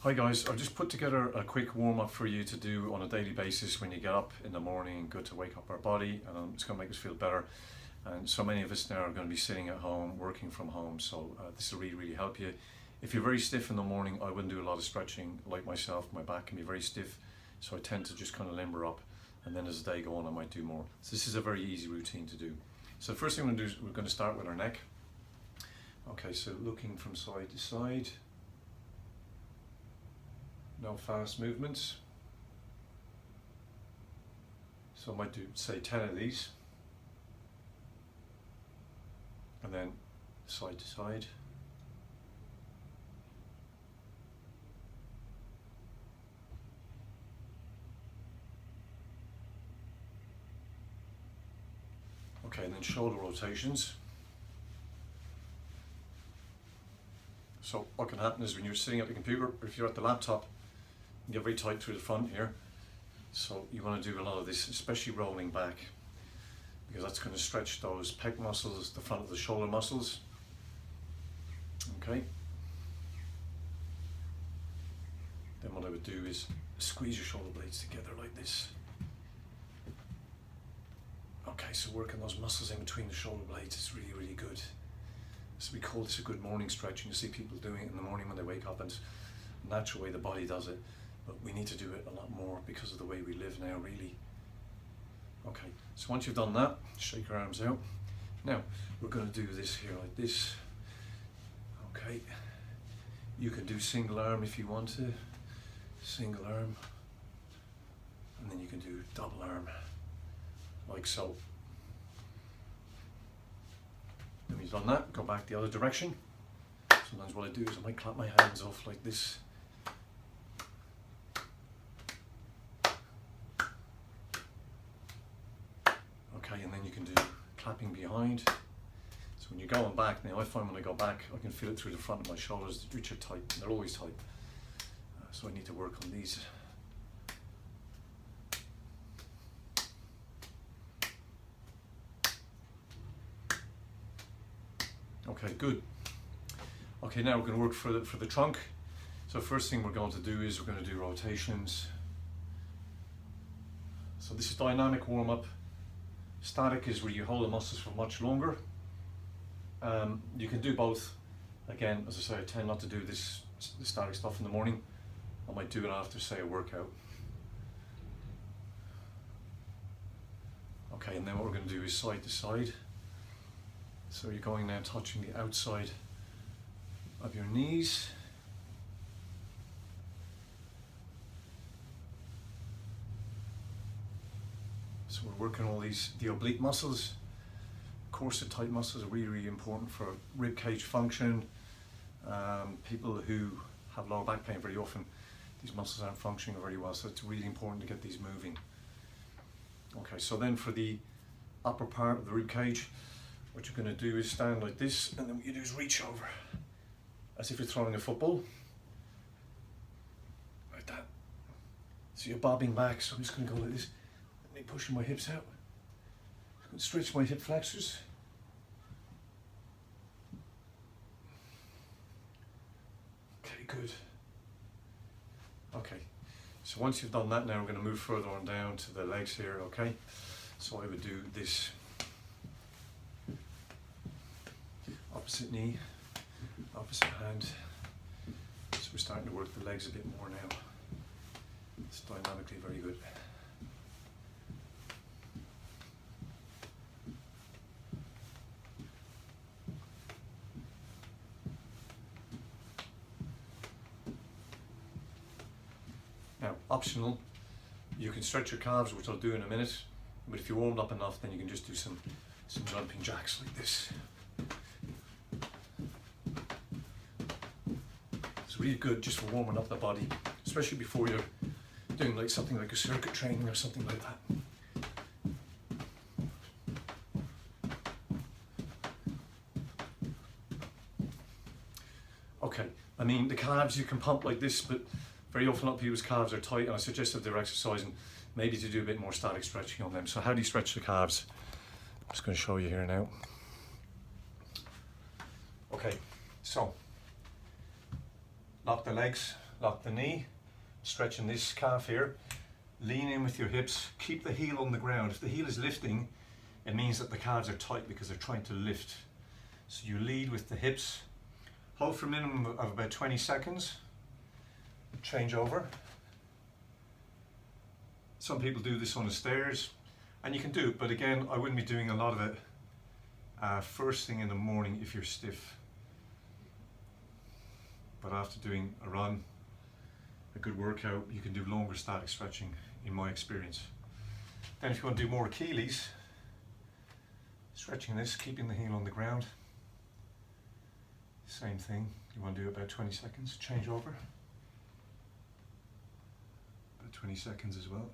Hi guys, I've just put together a quick warm-up for you to do on a daily basis when you get up in the morning. Good to wake up our body, and it's going to make us feel better. And so many of us now are going to be sitting at home, working from home, so this will really help you. If you're very stiff in the morning, I wouldn't do a lot of stretching. Like myself, my back can be very stiff, so I tend to just kind of limber up, and then as the day goes on I might do more. So this is a very easy routine to do. So the first thing we're going to do is we're going to start with our neck. Okay, so looking from side to side. No fast movements. So I might do, say, 10 of these. And then side to side. Okay, and then shoulder rotations. So what can happen is when you're sitting at the computer, or if you're at the laptop, you get very tight through the front here. So you want to do a lot of this, especially rolling back, because that's going to stretch those pec muscles, the front of the shoulder muscles. Okay. Then what I would do is squeeze your shoulder blades together like this. Okay, so working those muscles in between the shoulder blades is really good. So we call this a good morning stretch, and you see people doing it in the morning when they wake up, and it's a natural way the body does it, but we need to do it a lot more because of the way we live now, really. Okay, so once you've done that, shake your arms out. Now, we're going to do this here like this. Okay, you can do single arm if you want to, single arm, and then you can do double arm, like so. When you've done that, go back the other direction. Sometimes what I do is I might clap my hands off like this. Okay, and then you can do clapping behind. So when you're going back, now I find when I go back, I can feel it through the front of my shoulders, which are tight. They're always tight. So I need to work on these. Okay, good. Okay, now we're going to work for the trunk. So first thing we're going to do is we're going to do rotations. So this is dynamic warm-up. Static is where you hold the muscles for much longer. You can do both. Again, as I say, I tend not to do the static stuff in the morning. I might do it after, say, a workout. Okay, and then what we're going to do is side to side. So you're going now touching the outside of your knees. So we're working all the oblique muscles. Corset type muscles are really important for rib cage function. People who have lower back pain, very often these muscles aren't functioning very well, so it's really important to get these moving. Okay, so then for the upper part of the rib cage, what you're going to do is stand like this, and then what you do is reach over as if you're throwing a football, like that. So you're bobbing back, so I'm just going to go like this, and then pushing my hips out. I'm going to stretch my hip flexors. Okay, good. Okay, so once you've done that, now we're going to move further on down to the legs here, okay? So I would do this. Opposite knee, opposite hand. So we're starting to work the legs a bit more now. It's dynamically very good. Now, optional, you can stretch your calves, which I'll do in a minute, but if you're warmed up enough, then you can just do some jumping jacks like this. It's really good just for warming up the body, especially before you're doing like something like a circuit training or something like that. Okay, I mean the calves you can pump like this, but very often a lot of people's calves are tight, and I suggest if they're exercising, maybe to do a bit more static stretching on them. So how do you stretch the calves? I'm just going to show you here now. Okay, so lock the legs lock the knee, stretching this calf here, lean in with your hips, keep the heel on the ground. If the heel is lifting, it means that the calves are tight because they're trying to lift. So you lead with the hips, hold for a minimum of about 20 seconds, change over. Some people do this on the stairs, and you can do it, but again, I wouldn't be doing a lot of it first thing in the morning if you're stiff. But after doing a run, a good workout, you can do longer static stretching in my experience. Then if you want to do more Achilles, stretching this, keeping the heel on the ground. Same thing, you want to do about 20 seconds, change over. About 20 seconds as well.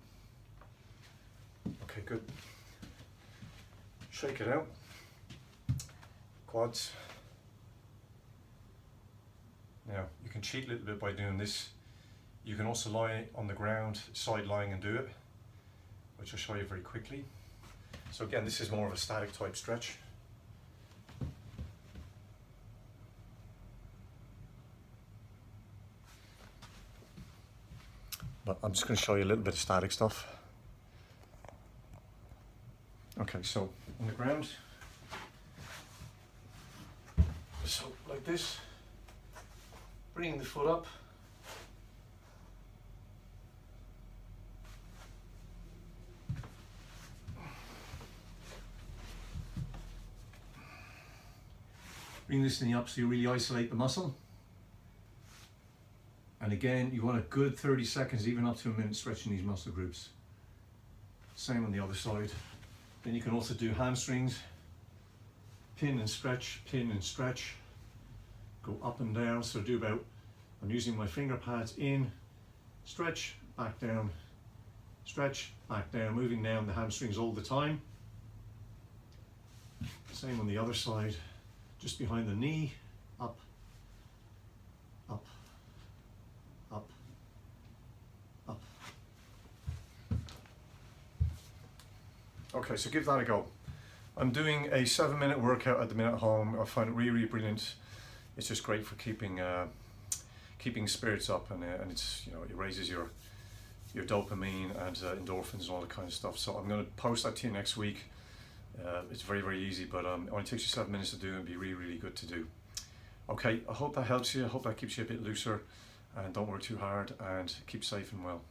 Okay, good. Shake it out. Quads. Now, you can cheat a little bit by doing this. You can also lie on the ground, side lying and do it, which I'll show you very quickly. So again, this is more of a static type stretch. But I'm just going to show you a little bit of static stuff. Okay, so on the ground, so like this, bringing the foot up, bring this knee up so you really isolate the muscle. And again, you want a good 30 seconds, even up to a minute, stretching these muscle groups. Same on the other side. Then you can also do hamstrings, pin and stretch, go up and down. So do about, I'm using my finger pads in, stretch, back down, stretch, back down, moving down the hamstrings all the time. Same on the other side, just behind the knee, up, up, up, up. Okay, so give that a go. I'm doing a 7-minute workout at the minute at home. I find it really, really brilliant. It's just great for keeping spirits up, and it's, you know, it raises your dopamine and endorphins and all that kind of stuff. So I'm going to post that to you next week. It's very, very easy, but it only takes you 7 minutes to do and be really, really good to do. Okay, I hope that helps you. I hope that keeps you a bit looser, and don't work too hard, and keep safe and well.